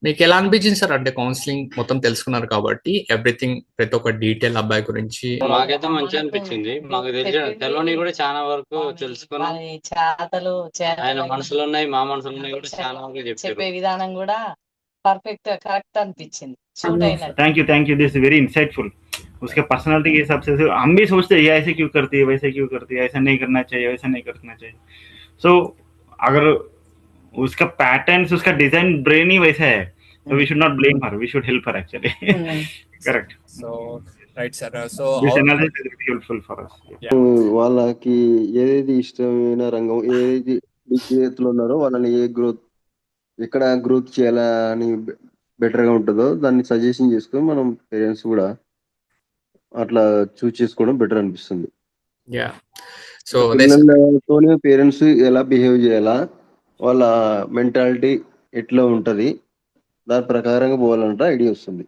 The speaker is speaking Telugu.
మీకు ఎలా అనిపించింది సార్? అంటే కౌన్సిలింగ్ మొత్తం తెలుసుకున్నారు కాబట్టి ఎవ్రీథింగ్ ప్రతి ఒక్క డీటెయిల్ అబ్బాయి గురించి. మాకైతే మంచిగా అనిపించింది. మాకు తెలియని కూడా చాలా వరకు తెలుసుకున్నాం. చేతలు ఆయన మనసులో ఉన్నాయి, మా మనసులో ఉన్నాయి కూడా చాలా వరకు చెప్పే చెప్పారు. విధానం కూడా పర్ఫెక్ట్ కరెక్ట్ అనిపించింది. సూట్ అయినట్టు. Thank you this very insightful. उसके पर्सनालिटी के हिसाब से हम भी सोचते हैं ये ऐसे क्यों करती है, वैसे क्यों करती है, ऐसा नहीं करना चाहिए, वैसा नहीं करना चाहिए. सो अगर उसका पैटर्न्स, उसका डिजाइन ब्रेन ही वैसा है, so we should not blame her, we should help her actually. Correct. So right sir. So This analysis is very helpful for us. వాళ్ళకి ఏది ఇష్టమైన రంగం, ఏది చేతిలో ఉన్నారో వాళ్ళని ఎక్కడ గ్రోత్ చేయాలా అని బెటర్ గా ఉంటుందో దాన్ని సజెషన్ చేసుకొని మనం పేరెంట్స్ కూడా అట్లా చూస్ చేసుకోవడం బెటర్ అనిపిస్తుంది. యా సో పిల్లలతోనే పేరెంట్స్ ఎలా బిహేవ్ చేయాలా, వాళ్ళ మెంటాలిటీ ఎట్లా ఉంటది, దాని ప్రకారంగా పోవాలంటే ఐడియా వస్తుంది.